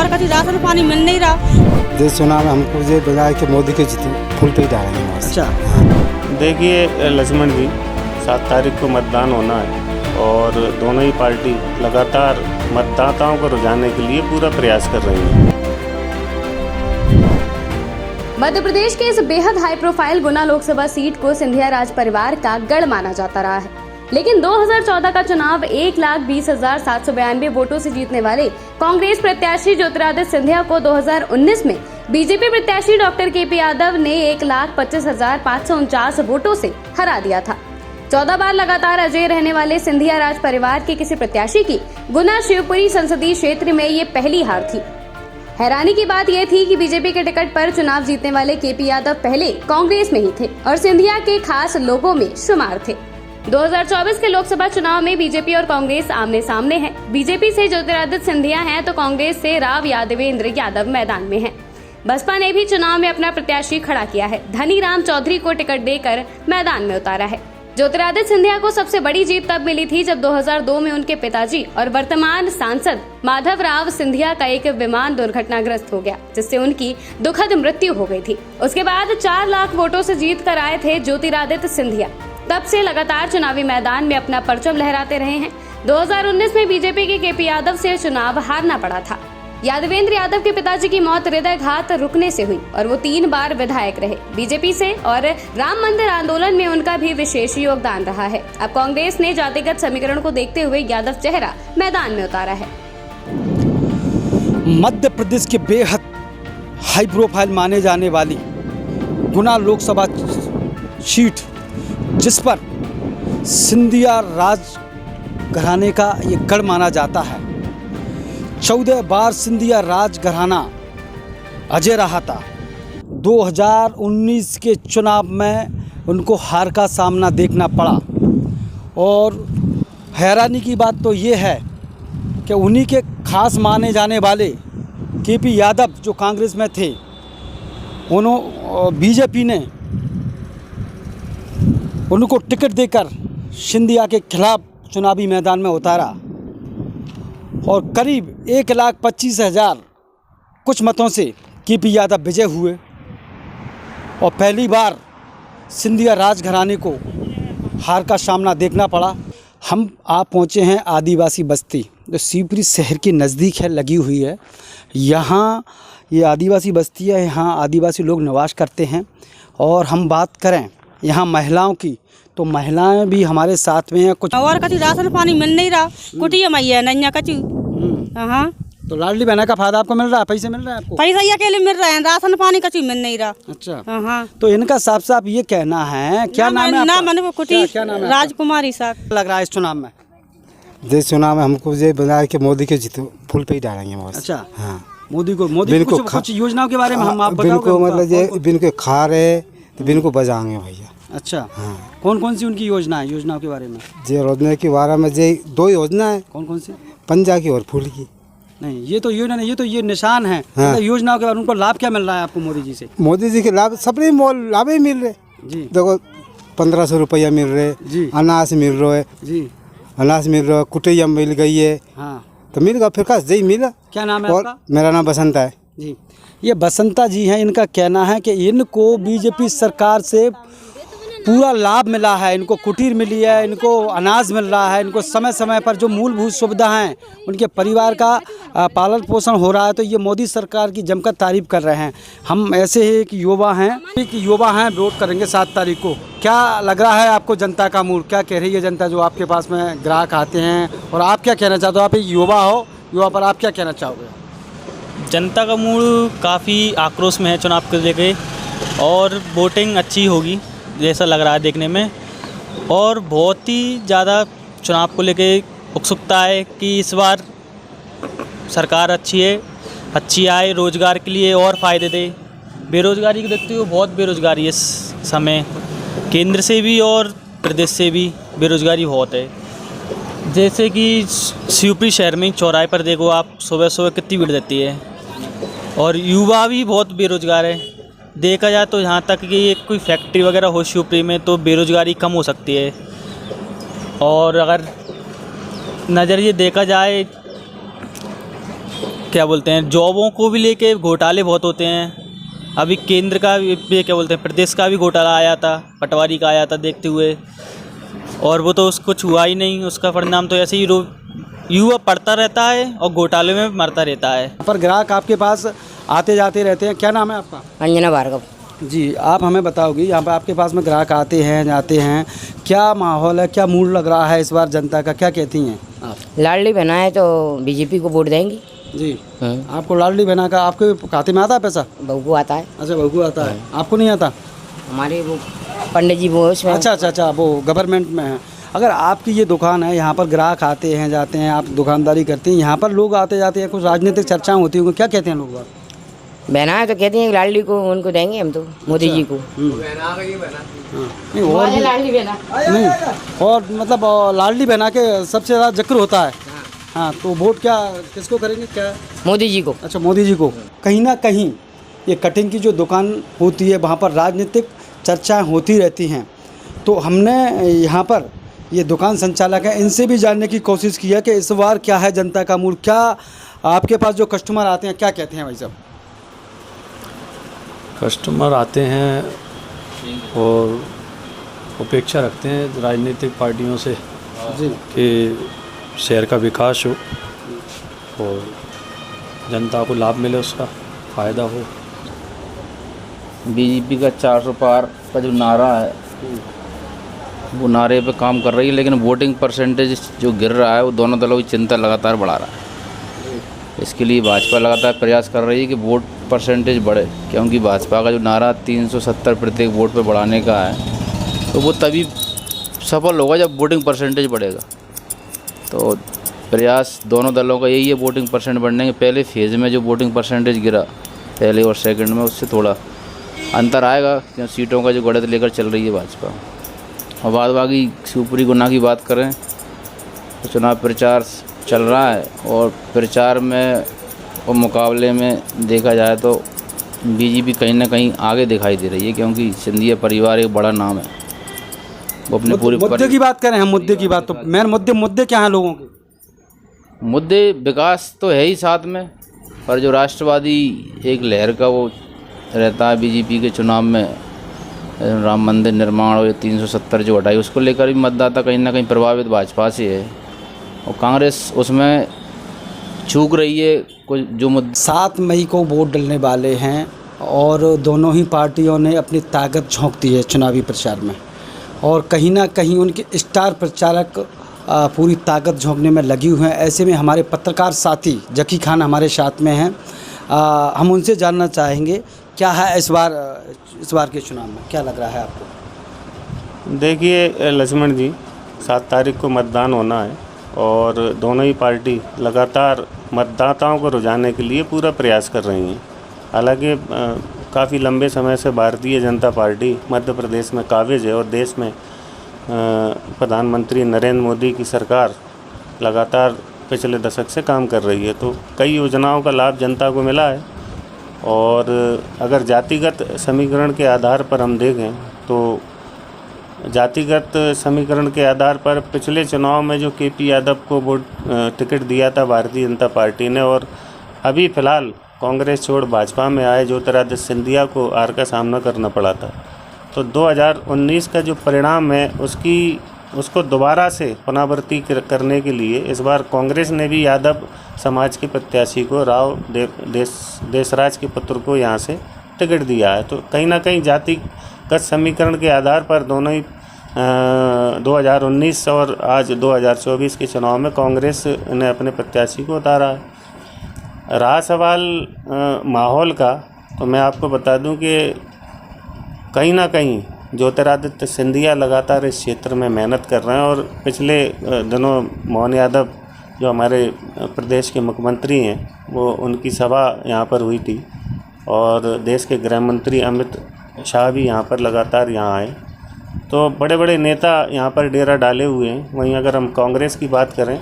और कभी राशन पानी मिल नहीं रहा। देश चुनाव में हमको ये बजाय कि मोदी के जीते फुल पे ही डालेंगे। अच्छा, देखिए लक्ष्मण जी, 7 तारीख को मतदान होना है और दोनों ही पार्टी लगातार मतदाताओं को रुझाने के लिए पूरा प्रयास कर रही है। मध्य प्रदेश के इस बेहद हाई प्रोफाइल गुना लोकसभा सीट को सिंधिया राज परिवार का गढ़ माना जाता रहा है, लेकिन 2014 का चुनाव 1,20,792 वोटों से जीतने वाले कांग्रेस प्रत्याशी ज्योतिरादित्य सिंधिया को 2019 में बीजेपी प्रत्याशी डॉक्टर के पी यादव ने 1,25,549 वोटों से हरा दिया था। 14 बार लगातार अजय रहने वाले सिंधिया राज परिवार के किसी प्रत्याशी की गुना शिवपुरी संसदीय क्षेत्र में ये पहली हार थी। हैरानी की बात यह थी कि बीजेपी के टिकट पर चुनाव जीतने वाले के पी यादव पहले कांग्रेस में ही थे और सिंधिया के खास लोगों में शुमार थे। 2024 के लोकसभा चुनाव में बीजेपी और कांग्रेस आमने सामने है। बीजेपी से ज्योतिरादित्य सिंधिया हैं तो कांग्रेस से राव यादवेंद्र यादव मैदान में हैं। बसपा ने भी चुनाव में अपना प्रत्याशी खड़ा किया है। धनीराम चौधरी को टिकट देकर मैदान में उतारा है। ज्योतिरादित्य सिंधिया को सबसे बड़ी जीत तब मिली थी जब 2002 में उनके पिताजी और वर्तमान सांसद माधव राव सिंधिया का एक विमान दुर्घटनाग्रस्त हो गया, जिससे उनकी दुखद मृत्यु हो गई थी। उसके बाद 4 लाख वोटों से जीत कर आए थे ज्योतिरादित्य सिंधिया। तब से लगातार चुनावी मैदान में अपना परचम लहराते रहे हैं। 2019 में बीजेपी के पी यादव से चुनाव हारना पड़ा था। यादवेंद्र यादव के पिताजी की मौत हृदयघात रुकने से हुई और वो 3 बार विधायक रहे बीजेपी से, और राम मंदिर आंदोलन में उनका भी विशेष योगदान रहा है। अब कांग्रेस ने जातिगत समीकरण को देखते हुए यादव चेहरा मैदान में उतारा है। मध्य प्रदेश के बेहद हाई प्रोफाइल माने जाने वाली गुना लोकसभा सीट, जिस पर सिंधिया राज घराने का ये गढ़ माना जाता है। 14 बार सिंधिया राज घराना अजय रहा था। 2019 के चुनाव में उनको हार का सामना देखना पड़ा और हैरानी की बात तो ये है कि उन्हीं के खास माने जाने वाले के पी यादव जो कांग्रेस में थे, बीजेपी ने उनको टिकट देकर सिंधिया के खिलाफ चुनावी मैदान में उतारा और करीब 1,25,000 कुछ मतों से के पी यादव विजय हुए और पहली बार सिंधिया राज घराने को हार का सामना देखना पड़ा। हम आप पहुँचे हैं आदिवासी बस्ती, जो शिवपुरी शहर के नज़दीक है, लगी हुई है। यहाँ ये आदिवासी बस्ती है, यहाँ आदिवासी लोग निवास करते हैं। और हम बात करें यहाँ महिलाओं की, तो महिलाएं भी हमारे साथ में हैं। कुछ और कभी राशन पानी मिल नहीं रहा, कुटिया मैया नैया कचू। हाँ, तो लाडली बहना का फायदा आपको मिल रहा है, पैसे मिल रहे हैं आपको? पैसा ये अकेले मिल रहे हैं, राशन पानी कचू मिल नहीं रहा। अच्छा, हाँ, तो इनका साफ साफ ये कहना है, क्या नाम है ना मैंने कुटी क्या नाम है राजकुमारी साहब लग रहा है इस चुनाव में? देश चुनाव में हमको ये बजाय कि मोदी के जीते फुल पे ही डालेंगे बस। अच्छा, हाँ, मोदी को कुछ योजनाओं के बारे में हम आप बिन को बताओगे? मतलब ये बिन के खा रहे तो बिन को बजाएंगे भैया। अच्छा, हाँ, कौन कौन सी उनकी योजना है, योजनाओं के बारे में? ये योजना के बारे में ये 2 योजना है, कौन कौन सी? पंजा की और फूल की। नहीं, ये तो योजना नहीं, ये तो ये निशान है। हाँ। मतलब योजनाओं के बारे में उनको लाभ क्या मिल रहा है आपको मोदी जी से? मोदी जी के लाभ सबने लाभ ही मिल रहे जी। देखो 1500 रुपया मिल रहे जी, अनाज मिल रहा है जी, अनाज मिल रहा है, कुटिया मिल गई है। हाँ, तो मिल गया फिर का यही मिला। क्या नाम है और आपका? मेरा नाम बसंता है जी। ये बसंता जी हैं। इनका कहना है कि इनको बीजेपी सरकार से पूरा लाभ मिला है, इनको कुटीर मिली है, इनको अनाज मिल रहा है, इनको समय समय पर जो मूलभूत सुविधा हैं, उनके परिवार का पालन पोषण हो रहा है। तो ये मोदी सरकार की जमकर तारीफ कर रहे हैं। हम ऐसे ही एक युवा हैं, वोट करेंगे 7 तारीख को। क्या लग रहा है आपको जनता का मूड, क्या कह रही है जनता जो आपके पास में ग्राहक आते हैं, और आप क्या कहना चाहते हो? आप एक युवा हो, युवा पर आप क्या कहना चाहोगे? जनता का मूड काफ़ी आक्रोश में है चुनाव को लेके, और वोटिंग अच्छी होगी जैसा लग रहा है देखने में। और बहुत ही ज़्यादा चुनाव को लेके उत्सुकता है कि इस बार सरकार अच्छी आए, रोज़गार के लिए और फ़ायदे दे। बेरोज़गारी को देखते हुए बहुत बेरोज़गारी है इस समय, केंद्र से भी और प्रदेश से भी बेरोज़गारी बहुत है। जैसे कि शिवपुरी शहर में चौराहे पर देखो आप, सुबह सुबह कितनी भीड़ रहती है, और युवा भी बहुत बेरोज़गार है। देखा जाए तो यहाँ तक कि एक कोई फैक्ट्री वगैरह हो शिवपुरी में तो बेरोज़गारी कम हो सकती है। और अगर नज़रिए देखा जाए क्या बोलते हैं, जॉबों को भी लेके घोटाले बहुत होते हैं। अभी केंद्र का भी क्या बोलते हैं, प्रदेश का भी घोटाला आया था, पटवारी का आया था देखते हुए, और वो तो कुछ हुआ ही नहीं। उसका परिणाम तो ऐसे ही युवा पढ़ता रहता है और घोटाले में मरता रहता है। यहाँ पर ग्राहक आपके पास आते जाते रहते हैं। क्या नाम है आपका? अंजना भार्गव। जी, आप हमें बताओगी, यहाँ पर आपके पास में ग्राहक आते हैं जाते हैं, क्या माहौल है, क्या मूड लग रहा है इस बार जनता का, क्या कहती हैं आप? लाडली बहना है तो बीजेपी को वोट देंगी। जी, आपको लाडली बहना का आपके खाते में आता है पैसा? बहू को आता है। अच्छा, बहू को आता है, आपको नहीं आता? हमारे वो पंडित जी वो उसमें। अच्छा, वो गवर्नमेंट में है। अगर आपकी ये दुकान है, यहाँ पर ग्राहक आते हैं जाते हैं, आप दुकानदारी करते हैं, यहाँ पर लोग आते जाते हैं, कुछ राजनीतिक चर्चाएं होती होंगी, क्या कहते हैं लोग? बहना है तो कहती हैं लाडली को उनको देंगे हम तो, मोदी जी को। नहीं, और भी लाडली बहना नहीं, और मतलब लाडली बहना के सबसे ज़्यादा जिक्र होता है। हाँ, तो वोट क्या किसको करेंगे? क्या मोदी जी को। अच्छा, मोदी जी को। कहीं ना कहीं ये कटिंग की जो दुकान होती है वहाँ पर राजनीतिक चर्चाएं होती रहती हैं, तो हमने यहाँ पर ये दुकान संचालक है, इनसे भी जानने की कोशिश की है कि इस बार क्या है जनता का मूड, क्या आपके पास जो कस्टमर आते हैं क्या कहते हैं भाई साहब? कस्टमर आते हैं और अपेक्षा रखते हैं राजनीतिक पार्टियों से जी कि शहर का विकास हो और जनता को लाभ मिले, उसका फ़ायदा हो। बीजेपी का 400 पार का जो नारा है वो नारे पे काम कर रही है, लेकिन वोटिंग परसेंटेज जो गिर रहा है वो दोनों दलों की चिंता लगातार बढ़ा रहा है। इसके लिए भाजपा लगातार प्रयास कर रही है कि वोट परसेंटेज बढ़े, क्योंकि भाजपा का जो नारा 370 प्रत्येक वोट पे बढ़ाने का है, तो वो तभी सफल होगा जब वोटिंग परसेंटेज बढ़ेगा। तो प्रयास दोनों दलों का यही है वोटिंग परसेंट बढ़ने के। पहले फेज़ में जो वोटिंग परसेंटेज गिरा पहले और सेकंड में, उससे थोड़ा अंतर आएगा, क्योंकि सीटों का जो गढ़त लेकर चल रही है भाजपा। और बाद बाकी शिवपुरी गुना की बात करें तो चुनाव प्रचार चल रहा है, और प्रचार में और मुकाबले में देखा जाए तो बीजेपी कहीं ना कहीं आगे दिखाई दे रही है, क्योंकि सिंधिया परिवार एक बड़ा नाम है। वो अपने पूरे मुद्दे की बात करें हम, मुद्दे की बात तो मेन मुद्दे क्या हैं लोगों के? मुद्दे विकास तो है ही साथ में, पर जो राष्ट्रवादी एक लहर का वो रहता है बीजेपी के चुनाव में, राम मंदिर निर्माण और 370 जो हटाई, उसको लेकर भी मतदाता कहीं ना कहीं प्रभावित भाजपा से है, और कांग्रेस उसमें चूक रही है। कुछ जो 7 मई को वोट डलने वाले हैं और दोनों ही पार्टियों ने अपनी ताकत झोंक दी है चुनावी प्रचार में, और कहीं ना कहीं उनके स्टार प्रचारक पूरी ताकत झोंकने में लगी हुए हैं। ऐसे में हमारे पत्रकार साथी जकी खान हमारे साथ में हैं, हम उनसे जानना चाहेंगे क्या है इस बार के चुनाव में, क्या लग रहा है आपको? देखिए लक्ष्मण जी, 7 तारीख को मतदान होना है और दोनों ही पार्टी लगातार मतदाताओं को रुझाने के लिए पूरा प्रयास कर रही हैं। हालांकि काफ़ी लंबे समय से भारतीय जनता पार्टी मध्य प्रदेश में काबिज है और देश में प्रधानमंत्री नरेंद्र मोदी की सरकार लगातार पिछले दशक से काम कर रही है, तो कई योजनाओं का लाभ जनता को मिला है। और अगर जातिगत समीकरण के आधार पर हम देखें तो जातिगत समीकरण के आधार पर पिछले चुनाव में जो केपी यादव को वोट टिकट दिया था भारतीय जनता पार्टी ने, और अभी फ़िलहाल कांग्रेस छोड़ भाजपा में आए ज्योतिरादित्य सिंधिया को हार का सामना करना पड़ा था, तो 2019 का जो परिणाम है उसको दोबारा से पुनरावृत्ति करने के लिए इस बार कांग्रेस ने भी यादव समाज के प्रत्याशी को राव देशराज के पुत्र को यहाँ से टिकट दिया है। तो कहीं ना कहीं जातिगत समीकरण के आधार पर दोनों ही 2019 और आज 2024 के चुनाव में कांग्रेस ने अपने प्रत्याशी को उतारा है। रहा सवाल माहौल का, तो मैं आपको बता दूं कि कहीं ना कहीं ज्योतिरादित्य सिंधिया लगातार इस क्षेत्र में मेहनत कर रहे हैं, और पिछले दिनों मोहन यादव जो हमारे प्रदेश के मुख्यमंत्री हैं वो उनकी सभा यहाँ पर हुई थी, और देश के गृह मंत्री अमित शाह भी यहाँ पर लगातार यहाँ आए, तो बड़े बड़े नेता यहाँ पर डेरा डाले हुए हैं। वहीं अगर हम कांग्रेस की बात करें